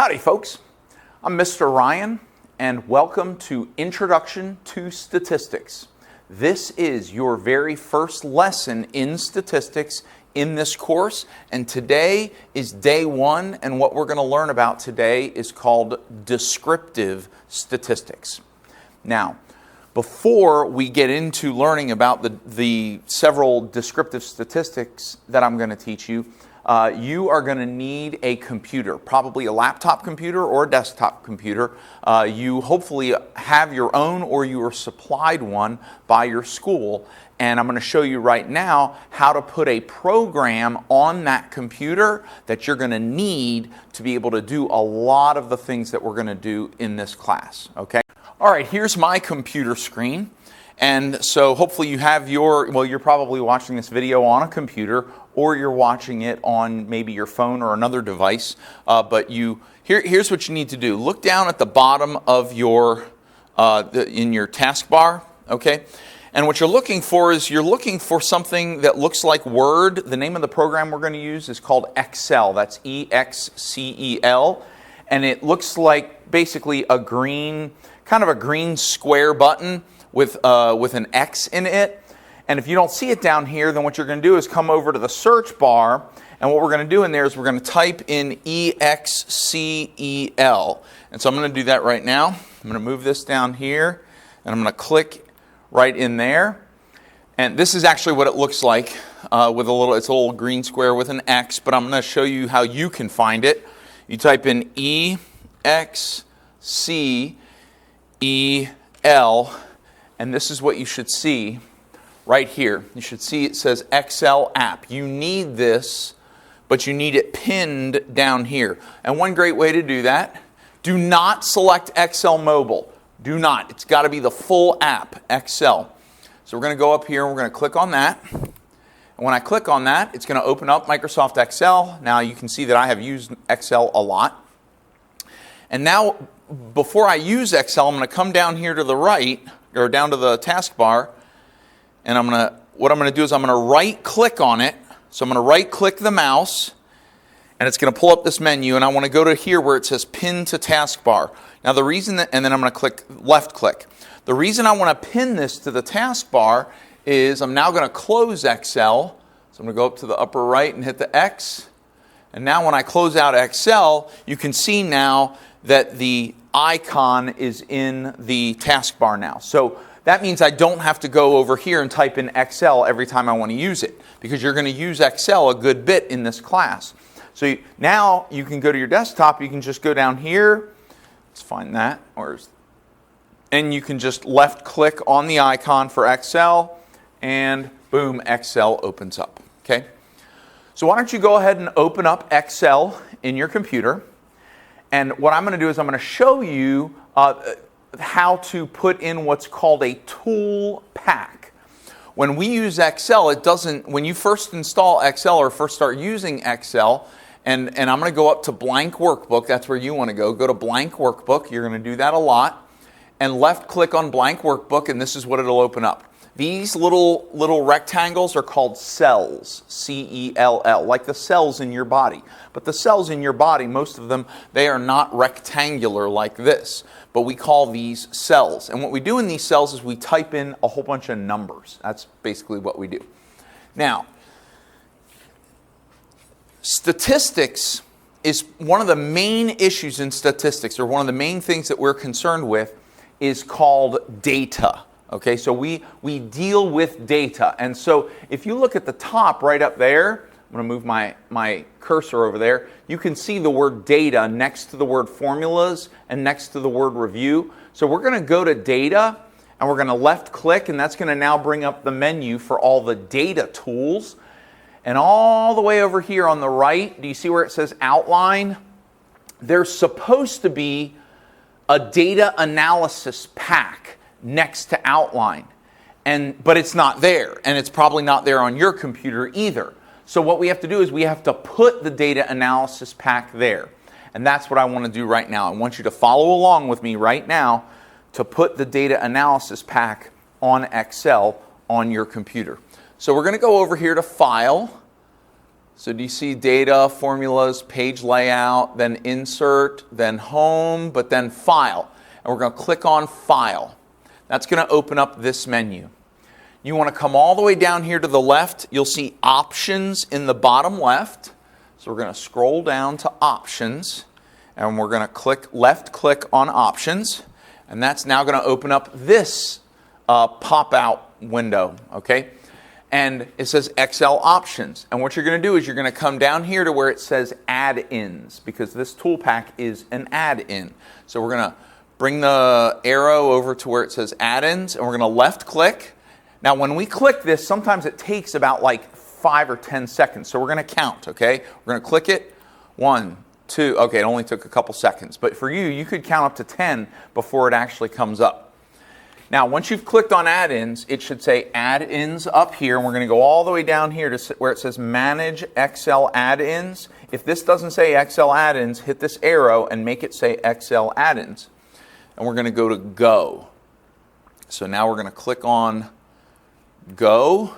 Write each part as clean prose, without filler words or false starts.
Howdy folks, I'm Mr. Ryan and welcome to Introduction to Statistics. This is your very first lesson in statistics in this course, and today is day one, and what we're going to learn about today is called descriptive statistics. Now, before we get into learning about the several descriptive statistics that I'm going to teach you, you are going to need a computer, probably a laptop computer or a desktop computer. You hopefully have your own or you are supplied one by your school. And I'm going to show you right now how to put a program on that computer that you're going to need to be able to do a lot of the things that we're going to do in this class. Okay? All right, here's my computer screen. And so hopefully you have you're probably watching this video on a computer or you're watching it on maybe your phone or another device. But here's what you need to do. Look down at the bottom of your, in your taskbar, okay? And what you're looking for is you're looking for something that looks like Word. The name of the program we're going to use is called Excel. That's E-X-C-E-L. And it looks like basically a green, kind of a green square button with an X in it. And if you don't see it down here, then what you're going to do is come over to the search bar, and what we're going to do in there is we're going to type in E-X-C-E-L. And so I'm going to do that right now. I'm going to move this down here, and I'm going to click right in there. And this is actually what it looks like with it's a little green square with an X, but I'm going to show you how you can find it. You type in E-X-C-E-L, and this is what you should see right here. You should see it says Excel app. You need this, but you need it pinned down here. And one great way to do that, do not select Excel Mobile. Do not. It's got to be the full app, Excel. So we're going to go up here and we're going to click on that. And when I click on that, it's going to open up Microsoft Excel. Now you can see that I have used Excel a lot. And now, before I use Excel, I'm going to come down here to the right, or down to the taskbar, and what I'm going to do is I'm going to right-click on it. So I'm going to right-click the mouse, and it's going to pull up this menu, and I want to go to here where it says Pin to Taskbar. Now the reason that, and then I'm going to click left-click. The reason I want to pin this to the taskbar is I'm now going to close Excel. So I'm going to go up to the upper right and hit the X. And now when I close out Excel, you can see now that the icon is in the taskbar now. So that means I don't have to go over here and type in Excel every time I want to use it, because you're going to use Excel a good bit in this class. So now you can go to your desktop, you can just go down here, let's find that, and you can just left click on the icon for Excel, and boom, Excel opens up. Okay? So why don't you go ahead and open up Excel in your computer. And what I'm going to do is I'm going to show you how to put in what's called a tool pack. When we use Excel, when you first install Excel or first start using Excel, and I'm going to go up to blank workbook, that's where you want to go. Go to blank workbook, you're going to do that a lot, and left click on blank workbook, and this is what it'll open up. These little rectangles are called cells, C-E-L-L, like the cells in your body. But the cells in your body, most of them, they are not rectangular like this, but we call these cells. And what we do in these cells is we type in a whole bunch of numbers. That's basically what we do. Now, statistics is one of the main issues in statistics, or one of the main things that we're concerned with, is called data. Okay, so we deal with data. And so if you look at the top right up there, I'm going to move my cursor over there, you can see the word data next to the word formulas and next to the word review. So we're going to go to data, and we're going to left click, and that's going to now bring up the menu for all the data tools. And all the way over here on the right, do you see where it says outline? There's supposed to be a data analysis pack next to outline, but it's not there, and it's probably not there on your computer either. So what we have to do is we have to put the data analysis pack there, and that's what I want to do right now. I want you to follow along with me right now to put the data analysis pack on Excel on your computer. So we're going to go over here to File, So do you see data, formulas, page layout, then insert, then home, but then file. And we're going to click on file. That's going to open up this menu. You want to come all the way down here to the left. You'll see options in the bottom left. So we're going to scroll down to options, and we're going to left click on options, and that's now going to open up this pop-out window, okay? And it says Excel options. And what you're going to do is you're going to come down here to where it says add-ins, because this Toolpack is an add-in. So we're going to bring the arrow over to where it says add-ins, and we're going to left click. Now when we click this, sometimes it takes about like 5 or 10 seconds. So we're going to count, okay? We're going to click it. 1, 2, okay, it only took a couple seconds. But for you, you could count up to 10 before it actually comes up. Now, once you've clicked on add-ins, it should say add-ins up here, and we're going to go all the way down here to where it says manage Excel add-ins. If this doesn't say Excel add-ins, hit this arrow and make it say Excel add-ins. And we're going to go to go. So now we're going to click on go.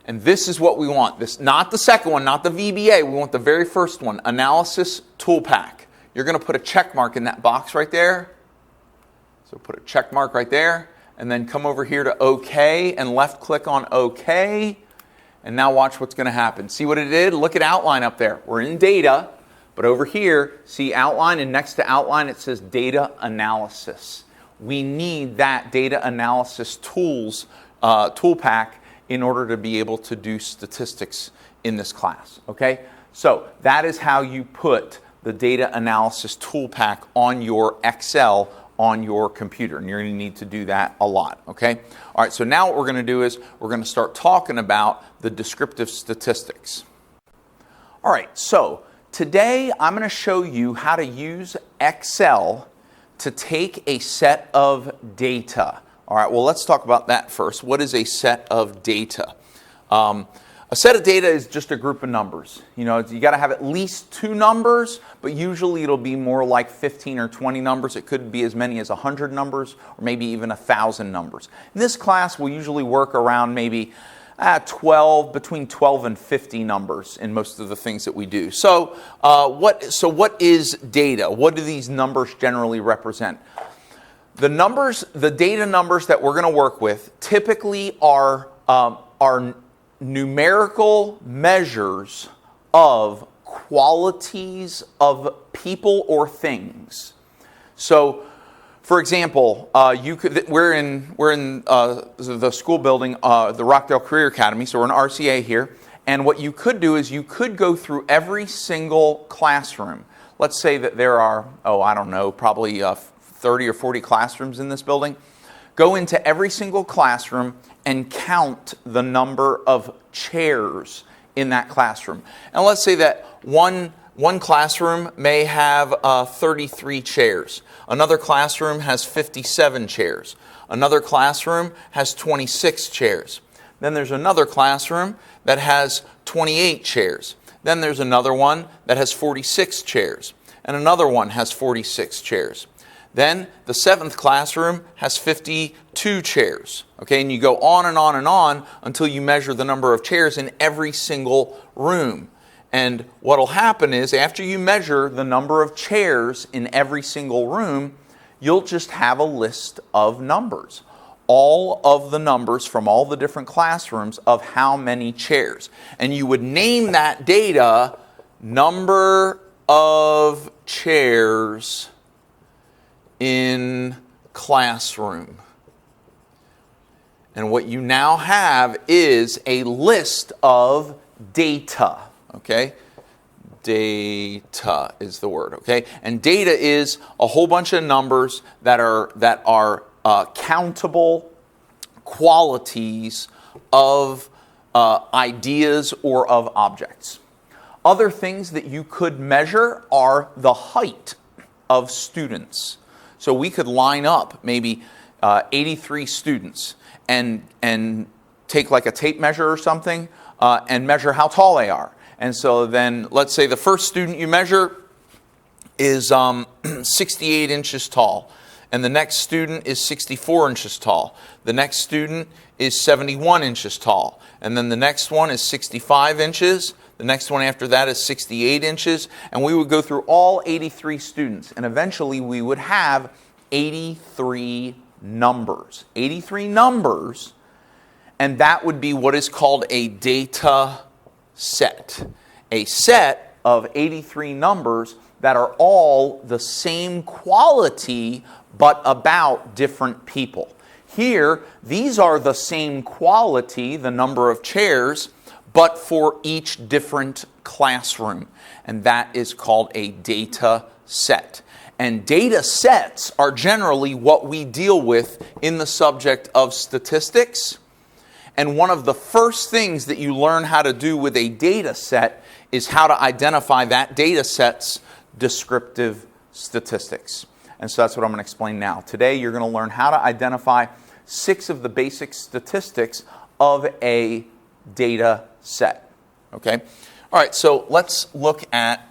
And this is what we want. This, not the second one, not the VBA. We want the very first one, Analysis Toolpack. You're going to put a check mark in that box right there. So put a check mark right there, and then come over here to OK, and left click on OK. And now watch what's going to happen. See what it did? Look at outline up there. We're in data, but over here, see outline, and next to outline it says data analysis. We need that data analysis toolpack in order to be able to do statistics in this class, okay? So that is how you put the data analysis toolpack on your Excel on your computer, and you're going to need to do that a lot, okay? All right, so now what we're going to do is we're going to start talking about the descriptive statistics. All right, so today I'm going to show you how to use Excel to take a set of data. All right, well, let's talk about that first. What is a set of data? A set of data is just a group of numbers. You know, you got to have at least 2 numbers, but usually it'll be more like 15 or 20 numbers. It could be as many as 100 numbers, or maybe even 1,000 numbers. In this class, we'll usually work around maybe between 12 and 50 numbers in most of the things that we do. So, what is data? What do these numbers generally represent? The data numbers that we're going to work with typically are numerical measures of qualities of people or things. So, for example, we're in the school building, the Rockdale Career Academy, so we're in RCA here, and what you could do is you could go through every single classroom. Let's say that there are, I don't know, probably 30 or 40 classrooms in this building. Go into every single classroom and count the number of chairs in that classroom. And let's say that one classroom may have 33 chairs. Another classroom has 57 chairs. Another classroom has 26 chairs. Then there's another classroom that has 28 chairs. Then there's another one that has 46 chairs. And another one has 46 chairs. Then the 7th classroom has 52 chairs. Okay, and you go on and on and on until you measure the number of chairs in every single room. And what will happen is after you measure the number of chairs in every single room, you'll just have a list of numbers. All of the numbers from all the different classrooms of how many chairs. And you would name that data number of chairs in classroom. And what you now have is a list of data. Okay? Data is the word, okay? And data is a whole bunch of numbers that are countable qualities of ideas or of objects. Other things that you could measure are the height of students. So we could line up maybe 83 students and take like a tape measure or something and measure how tall they are. And so then let's say the first student you measure is 68 inches tall. And the next student is 64 inches tall. The next student is 71 inches tall. And then the next one is 65 inches. The next one after that is 68 inches. And we would go through all 83 students. And eventually we would have 83 numbers. 83 numbers. And that would be what is called a data set. A set of 83 numbers that are all the same quality but about different people. Here, these are the same quality, the number of chairs, but for each different classroom. And that is called a data set. And data sets are generally what we deal with in the subject of statistics. And one of the first things that you learn how to do with a data set is how to identify that data set's descriptive statistics. And so that's what I'm going to explain now. Today you're going to learn how to identify 6 of the basic statistics of a data set. Okay? All right, so let's look at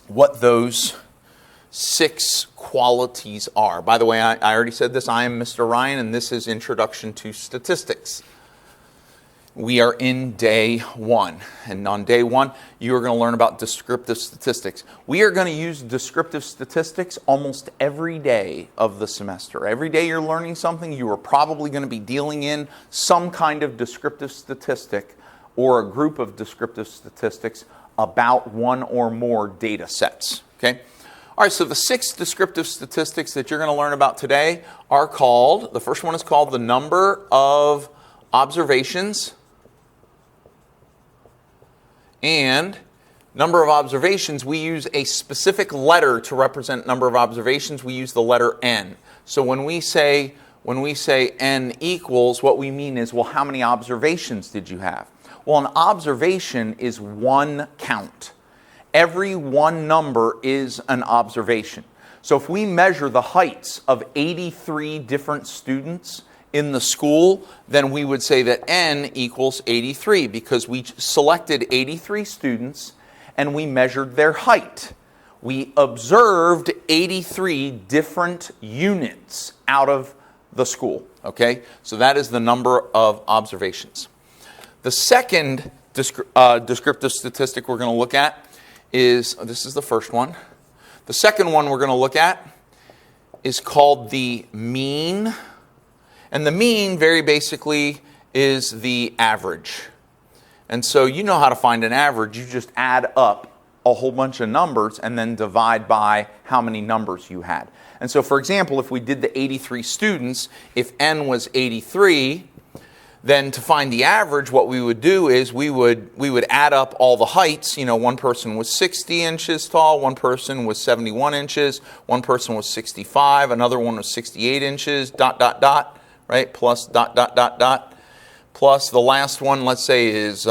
what those 6 qualities are. By the way, I already said this. I am Mr. Ryan, and this is Introduction to Statistics. We are in day 1. And on day 1, you are going to learn about descriptive statistics. We are going to use descriptive statistics almost every day of the semester. Every day you're learning something, you are probably going to be dealing in some kind of descriptive statistic or a group of descriptive statistics about one or more data sets. Okay? All right, so the 6 descriptive statistics that you're going to learn about today are called, the first one is called the number of observations. And number of observations, we use a specific letter to represent number of observations. We use the letter N. So when we say N equals, what we mean is, well, how many observations did you have? Well, an observation is one count. Every one number is an observation. So if we measure the heights of 83 different students in the school, then we would say that N equals 83 because we selected 83 students and we measured their height. We observed 83 different units out of the school. Okay? So that is the number of observations. The second descriptive statistic we're going to look at is, this is the first one. The second one we're going to look at is called the mean. And the mean, very basically, is the average. And so you know how to find an average. You just add up a whole bunch of numbers and then divide by how many numbers you had. And so, for example, if we did the 83 students, if N was 83, then to find the average, what we would do is we would add up all the heights. You know, one person was 60 inches tall, one person was 71 inches, one person was 65, another one was 68 inches, ... right, plus ... plus the last one, let's say, is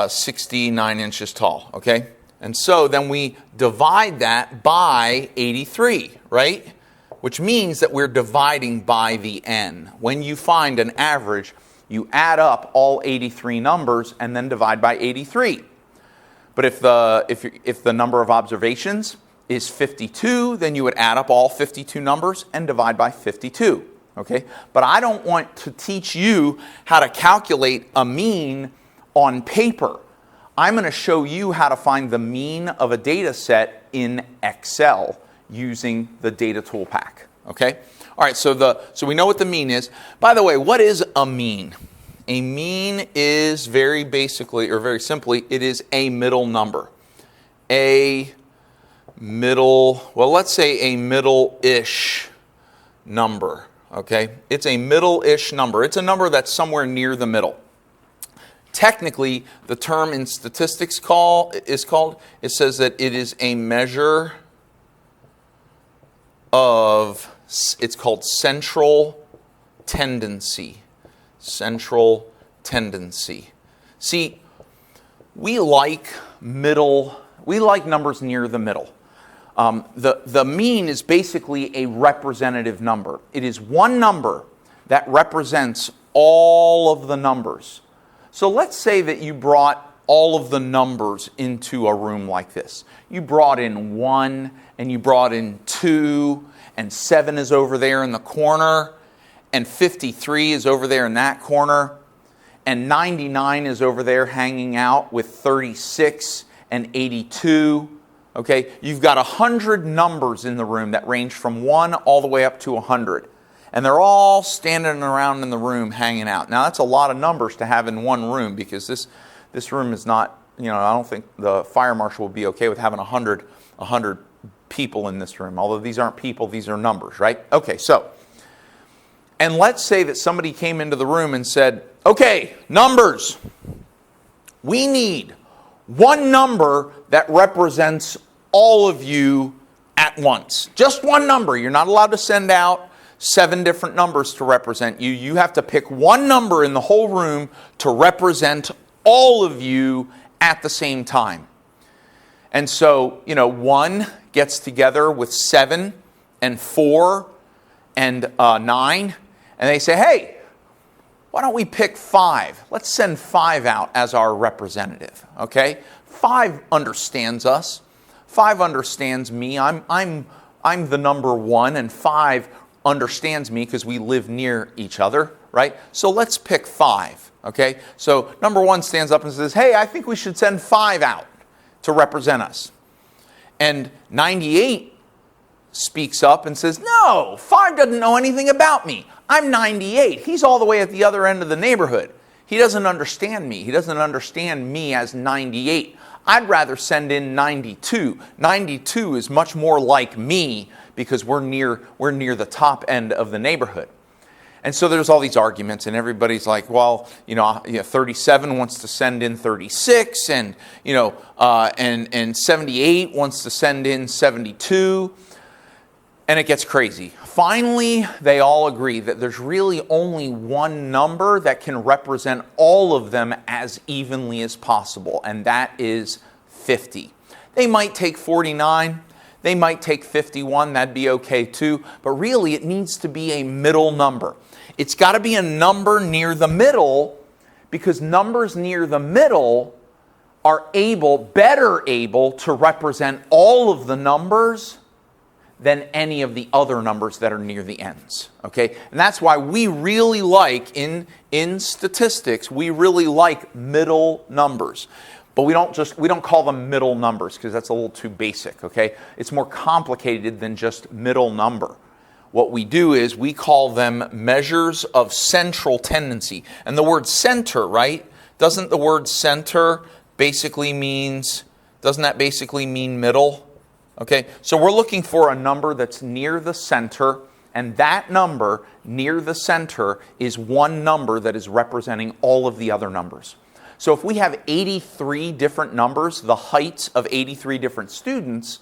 69 inches tall, okay? And so then we divide that by 83, right? Which means that we're dividing by the N. When you find an average, you add up all 83 numbers and then divide by 83. But if the number of observations is 52, then you would add up all 52 numbers and divide by 52. Okay? But I don't want to teach you how to calculate a mean on paper. I'm going to show you how to find the mean of a data set in Excel using the Data Toolpack. Okay? All right, so we know what the mean is. By the way, what is a mean? A mean is very basically, or very simply, it is a middle number. A middle, well, let's say a middle-ish number. Okay? It's a middle-ish number. It's a number that's somewhere near the middle. Technically, the term in statistics it says that it is a measure of, it's called central tendency. Central tendency. See, we like numbers near the middle. The mean is basically a representative number. It is one number that represents all of the numbers. So let's say that you brought all of the numbers into a room like this. You brought in 1, and you brought in 2, and 7 is over there in the corner, and 53 is over there in that corner. and 99 is over there hanging out with 36 and 82. Okay, you've got 100 numbers in the room that range from 1 all the way up to 100. And they're all standing around in the room hanging out. Now, that's a lot of numbers to have in one room, because this room is not, I don't think the fire marshal will be okay with having 100 people in this room. Although these aren't people, these are numbers, right? Okay, so, and let's say that somebody came into the room and said, okay, numbers, we need one number that represents all of you at once. Just one number. You're not allowed to send out 7 different numbers to represent you. You have to pick one number in the whole room to represent all of you at the same time. And so, 1 gets together with 7 and 4 and 9, and they say, hey, why don't we pick 5? Let's send 5 out as our representative, okay? 5 understands us. 5 understands me. I'm the number 1, and 5 understands me because we live near each other, right? So let's pick 5, okay? So number 1 stands up and says, hey, I think we should send 5 out to represent us. And 98 speaks up and says, no, 5 doesn't know anything about me. I'm 98. He's all the way at the other end of the neighborhood. He doesn't understand me. He doesn't understand me as 98. I'd rather send in 92. 92 is much more like me because we're near the top end of the neighborhood. And so there's all these arguments, and everybody's like, well, 37 wants to send in 36, and 78 wants to send in 72, and it gets crazy. Finally, they all agree that there's really only one number that can represent all of them as evenly as possible, and that is 50. They might take 49. They might take 51, that'd be okay too, but really it needs to be a middle number. It's got to be a number near the middle, because numbers near the middle are better able to represent all of the numbers than any of the other numbers that are near the ends, okay? And that's why we really like, in statistics, we really like middle numbers. But we don't call them middle numbers because that's a little too basic, okay? It's more complicated than just middle number. What we do is we call them measures of central tendency. And the word center, right? Doesn't the word center basically mean middle? Okay, so we're looking for a number that's near the center, and that number near the center is one number that is representing all of the other numbers. So if we have 83 different numbers, the heights of 83 different students,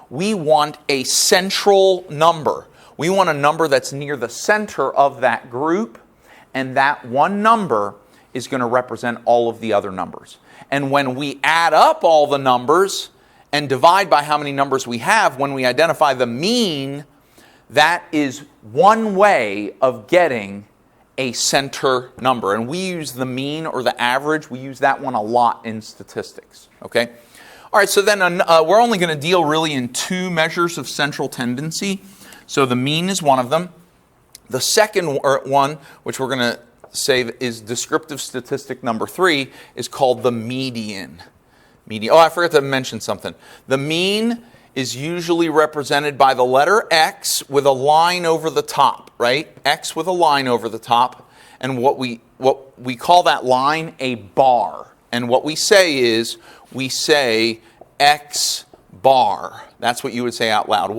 we want a central number. We want a number that's near the center of that group, and that one number is going to represent all of the other numbers. And when we add up all the numbers and divide by how many numbers we have, when we identify the mean, that is one way of getting a center number. And we use the mean or the average. We use that one a lot in statistics. Okay? All right, so then we're only going to deal really in 2 measures of central tendency. So the mean is one of them. The second one, which we're going to say is descriptive statistic number 3, is called the median. Oh, I forgot to mention something. The mean is usually represented by the letter X with a line over the top, right? X with a line over the top. And what we call that line a bar. And what we say is, we say X bar. That's what you would say out loud.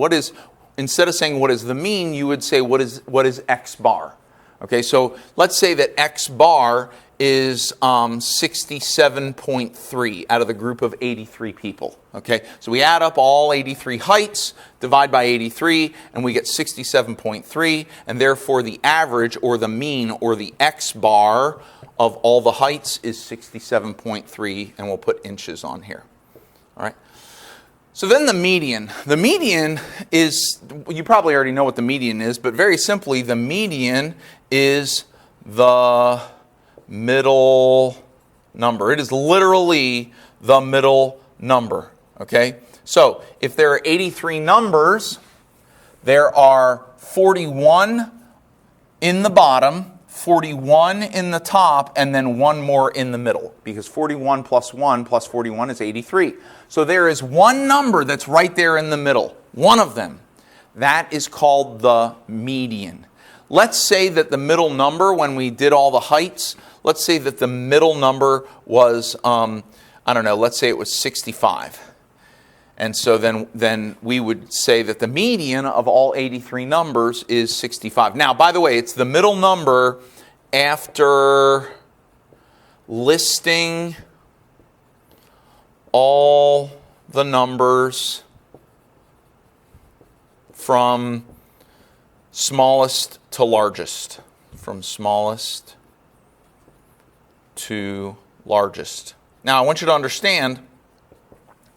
Instead of saying what is the mean, you would say what is X bar. Okay, so let's say that X bar is 67.3 out of the group of 83 people. Okay, so we add up all 83 heights, divide by 83, and we get 67.3, and therefore the average or the mean or the X bar of all the heights is 67.3, and we'll put inches on here. All right. So then the median. The median is, you probably already know what the median is, but very simply, the median is the middle number. It is literally the middle number, okay? So if there are 83 numbers, there are 41 in the bottom, 41 in the top, and then one more in the middle, because 41 plus 1 plus 41 is 83. So there is one number that's right there in the middle, one of them. That is called the median. Let's say that the middle number, when we did all the heights, let's say that the middle number was, I don't know, let's say it was 65. And so then we would say that the median of all 83 numbers is 65. Now, by the way, it's the middle number after listing all the numbers from smallest to largest. From smallest to largest. Now, I want you to understand,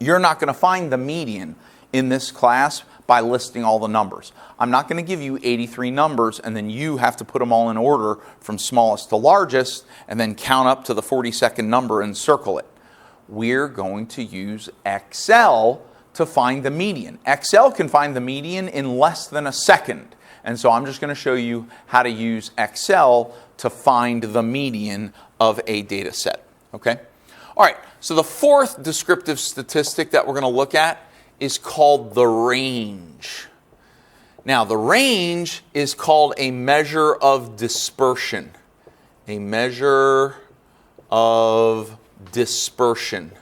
you're not going to find the median in this class by listing all the numbers. I'm not going to give you 83 numbers and then you have to put them all in order from smallest to largest and then count up to the 42nd number and circle it. We're going to use Excel to find the median. Excel can find the median in less than a second. And so I'm just going to show you how to use Excel to find the median of a data set. Okay? All right, so the fourth descriptive statistic that we're going to look at is called the range. Now, the range is called a measure of dispersion. A measure of dispersion.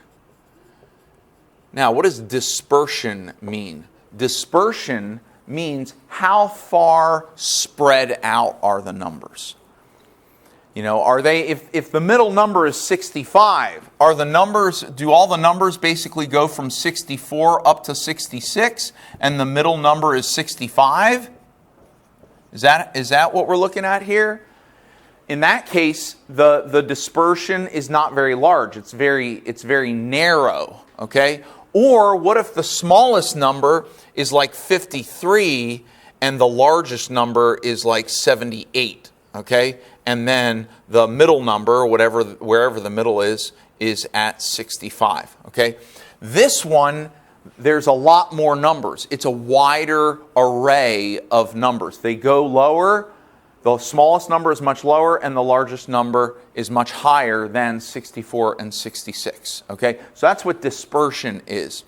Now, what does dispersion mean? Dispersion means how far spread out are the numbers. You know, are they, if the middle number is 65, are the numbers, do all the numbers basically go from 64 up to 66 and the middle number is 65? Is that what we're looking at here? In that case, the dispersion is not very large. It's very narrow, okay? Or what if the smallest number is like 53 and the largest number is like 78, okay? And then the middle number, wherever the middle is at 65, okay? This one, there's a lot more numbers. It's a wider array of numbers. They go lower. The smallest number is much lower, and the largest number is much higher than 64 and 66, okay? So that's what dispersion is.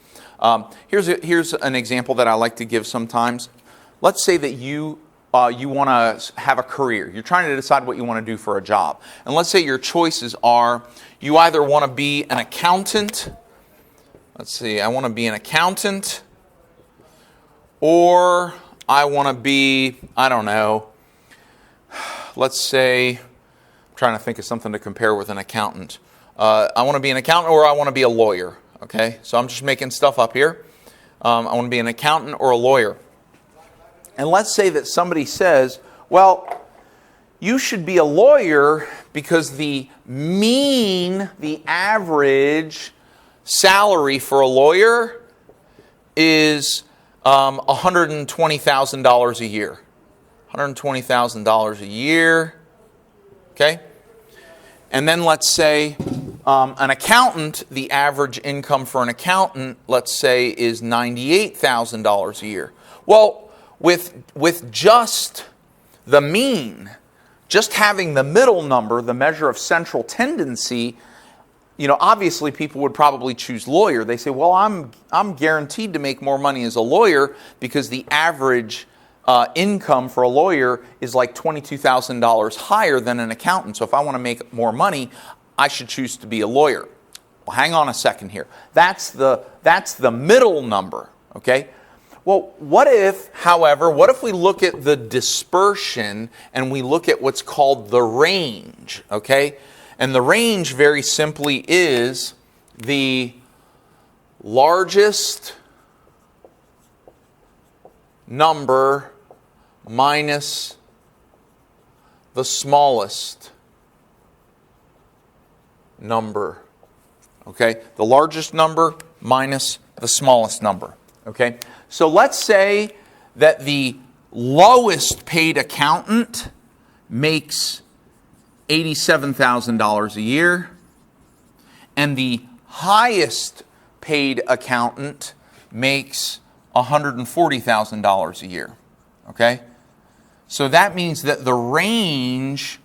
Here's an example that I like to give sometimes. Let's say that you want to have a career. You're trying to decide what you want to do for a job. And let's say your choices are, you either want to be an accountant. Let's see, I want to be an accountant. Or I want to be, I don't know, let's say, I'm trying to think of something to compare with an accountant. I want to be an accountant or I want to be a lawyer. Okay, so I'm just making stuff up here. I want to be an accountant or a lawyer. And let's say that somebody says, well, you should be a lawyer because the average salary for a lawyer is $120,000 a year. $120,000 a year, okay? And then let's say an accountant, the average income for an accountant, let's say, is $98,000 a year. Well, with just the mean, just having the middle number, the measure of central tendency, you know, obviously people would probably choose lawyer. They say, well, I'm guaranteed to make more money as a lawyer because the average income for a lawyer is like $22,000 higher than an accountant. So if I want to make more money, I should choose to be a lawyer. Well, hang on a second here. That's the middle number, okay? Well, what if we look at the dispersion and we look at what's called the range, okay? And the range very simply is the largest number minus the smallest number, okay? The largest number minus the smallest number, okay? So let's say that the lowest paid accountant makes $87,000 a year and the highest paid accountant makes $140,000 a year, okay? So that means that the range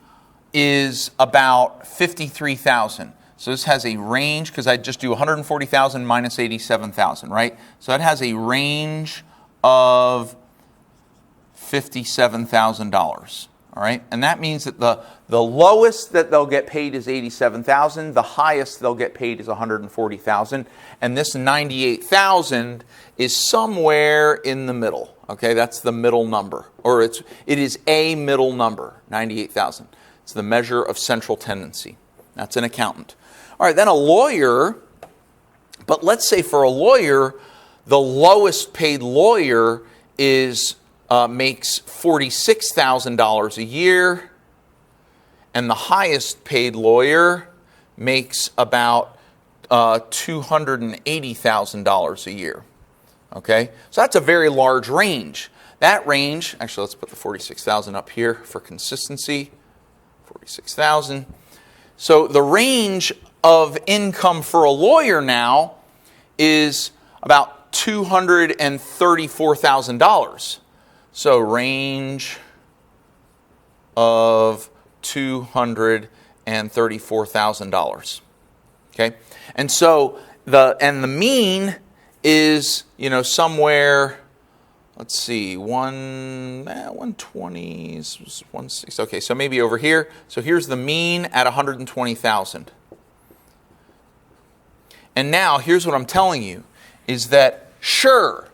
is about 53,000. So this has a range, because I just do 140,000 minus 87,000, right? So that has a range of $57,000. All right, and that means that the lowest that they'll get paid is 87,000. The highest they'll get paid is 140,000, and this 98,000 is somewhere in the middle. Okay, that's the middle number, or it is a middle number, 98,000. It's the measure of central tendency. That's an accountant. All right, then a lawyer. But let's say for a lawyer, the lowest paid lawyer is makes $46,000 a year, and the highest paid lawyer makes about $280,000 a year. Okay, so that's a very large range. That range, actually, let's put the 46,000 up here for consistency. 46,000. So the range of income for a lawyer now is about $234,000. So range of $234,000. Okay, and so the mean is, you know, somewhere, let's see, 120, 160. Okay, so maybe over here. So here's the mean at 120,000. And now here's what I'm telling you is that sure,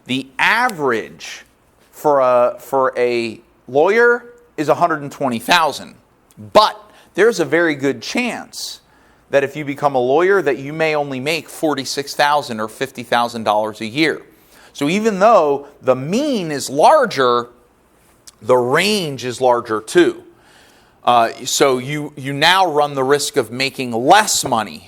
the average for a lawyer is 120,000, but there's a very good chance that if you become a lawyer that you may only make $46,000 or $50,000 a year. So even though the mean is larger, the range is larger too. So you now run the risk of making less money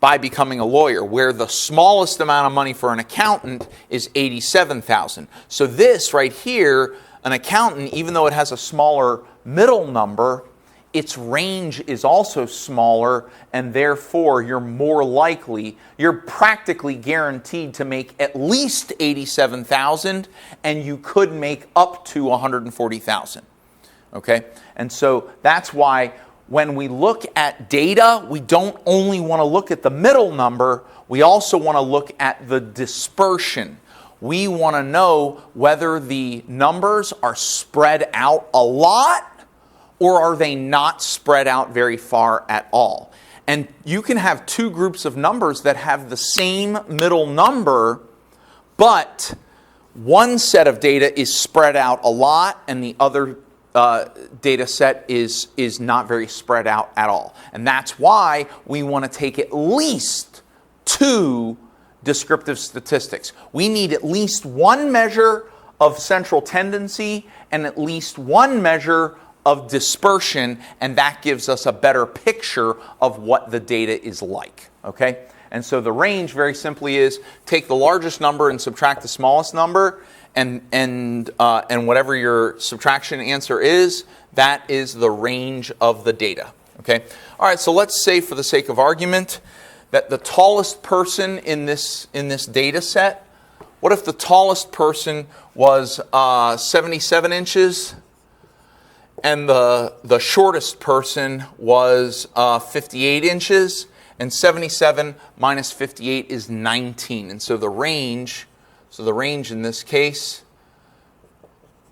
by becoming a lawyer, where the smallest amount of money for an accountant is $87,000. So this right here, an accountant, even though it has a smaller middle number, its range is also smaller, and therefore you're practically guaranteed to make at least $87,000, and you could make up to $140,000. Okay? And so that's why when we look at data, we don't only want to look at the middle number, we also want to look at the dispersion. We want to know whether the numbers are spread out a lot or are they not spread out very far at all. And you can have two groups of numbers that have the same middle number, but one set of data is spread out a lot and the other data set is not very spread out at all. And that's why we want to take at least two descriptive statistics. We need at least one measure of central tendency and at least one measure of dispersion, and that gives us a better picture of what the data is like. Okay? And so the range very simply is take the largest number and subtract the smallest number, and whatever your subtraction answer is, that is the range of the data. Okay? All right, so let's say for the sake of argument that the tallest person in this data set, what if the tallest person was 77 inches and the shortest person was 58 inches, and 77 minus 58 is 19. And so the range in this case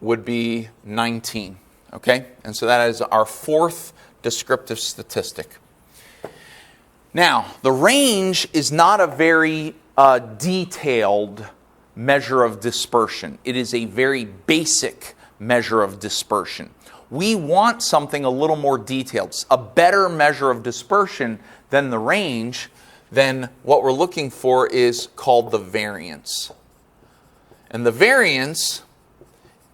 would be 19. Okay? And so that is our fourth descriptive statistic. Now, the range is not a very detailed measure of dispersion. It is a very basic measure of dispersion. We want something a little more detailed, a better measure of dispersion than the range. Then what we're looking for is called the variance. And the variance,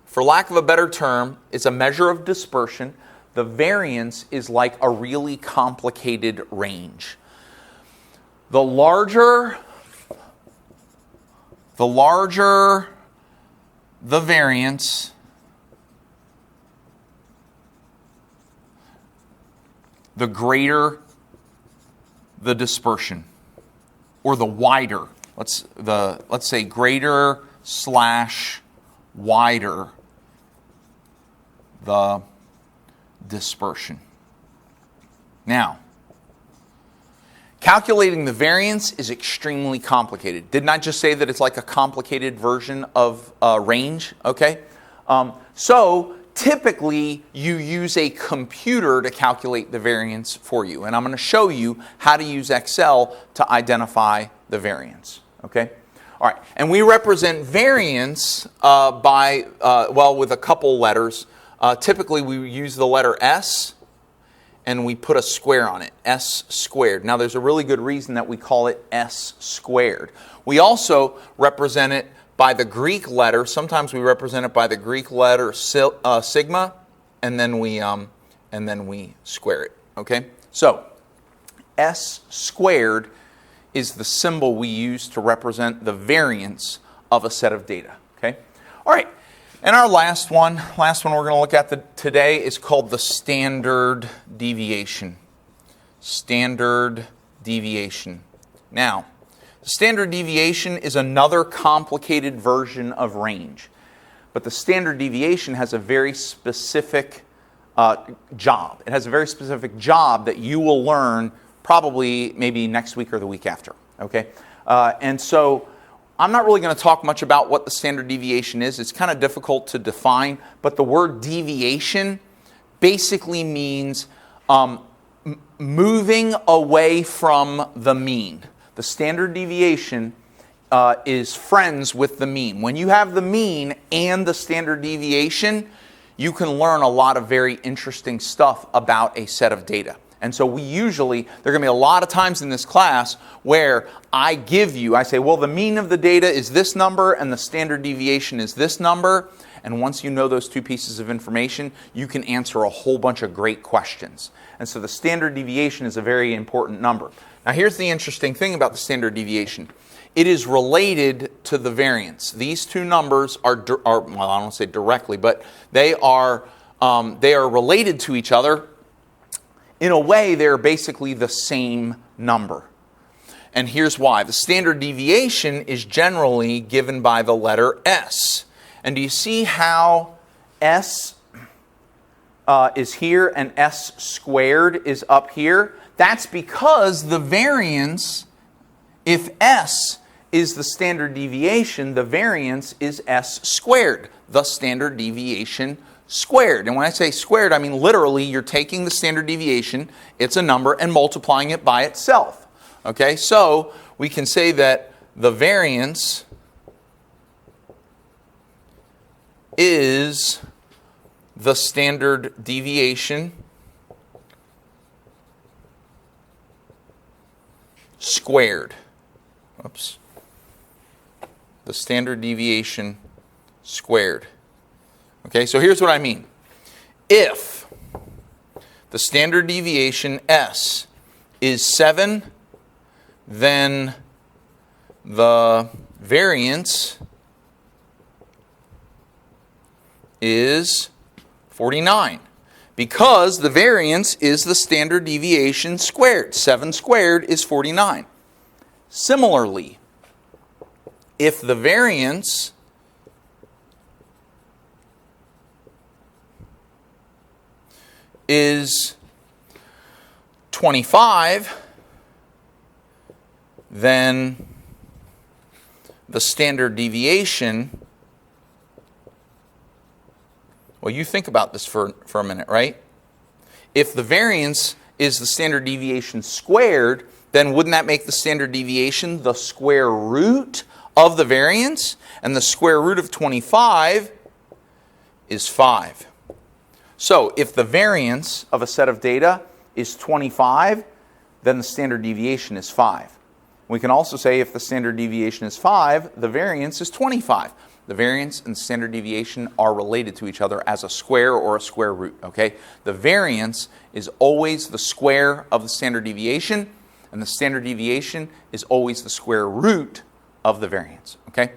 for lack of a better term, is a measure of dispersion. The variance is like a really complicated range. The larger the variance, the greater the dispersion, or the wider. Let's say greater / wider the dispersion. Now, calculating the variance is extremely complicated. Didn't I just say that it's like a complicated version of range? Okay. So typically you use a computer to calculate the variance for you. And I'm going to show you how to use Excel to identify the variance. Okay. All right. And we represent variance with a couple letters. Typically we use the letter S, and we put a square on it, S squared. Now there's a really good reason that we call it S squared. We also represent it by the Greek letter. Sometimes we represent it by the Greek letter sigma, and then we square it. Okay? So S squared is the symbol we use to represent the variance of a set of data. Okay? All right. And our last one we're going to look at today is called the standard deviation. Standard deviation. Now, the standard deviation is another complicated version of range. But the standard deviation has a very specific job. It has a very specific job that you will learn probably maybe next week or the week after. Okay? And so I'm not really going to talk much about what the standard deviation is. It's kind of difficult to define, but the word deviation basically means moving away from the mean. The standard deviation is friends with the mean. When you have the mean and the standard deviation, you can learn a lot of very interesting stuff about a set of data. And so there are going to be a lot of times in this class where I say, well, the mean of the data is this number and the standard deviation is this number. And once you know those two pieces of information, you can answer a whole bunch of great questions. And so the standard deviation is a very important number. Now here's the interesting thing about the standard deviation. It is related to the variance. These two numbers are well, I don't say directly, but they are related to each other. In a way, they're basically the same number. And here's why. The standard deviation is generally given by the letter S. And do you see how S is here and S squared is up here? That's because the variance, if S is the standard deviation, the variance is S squared, the standard deviation squared. And when I say squared, I mean literally you're taking the standard deviation, it's a number, and multiplying it by itself. Okay, so we can say that the variance is the standard deviation squared. Oops. The standard deviation squared. Okay, so here's what I mean. If the standard deviation S is 7, then the variance is 49. Because the variance is the standard deviation squared. 7 squared is 49. Similarly, if the variance is 25, then the standard deviation, well, you think about this for a minute, right? If the variance is the standard deviation squared, then wouldn't that make the standard deviation the square root of the variance? And the square root of 25 is 5. So if the variance of a set of data is 25, then the standard deviation is 5. We can also say if the standard deviation is 5, the variance is 25. The variance and standard deviation are related to each other as a square or a square root. Okay? The variance is always the square of the standard deviation, and the standard deviation is always the square root of the variance. Okay?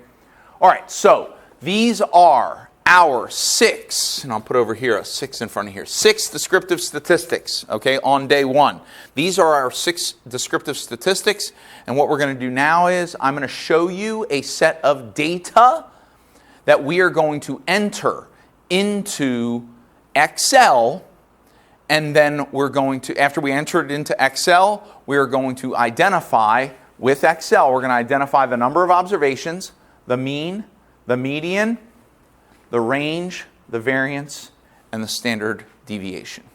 All right, so these are our 6, and I'll put over here a 6 in front of here, 6 descriptive statistics, okay, on day 1. These are our 6 descriptive statistics, and what we're going to do now is I'm going to show you a set of data that we are going to enter into Excel, And then we're going to, after we enter it into Excel, we are going to identify, with Excel, we're going to identify the number of observations, the mean, the median, the range, the variance, and the standard deviation.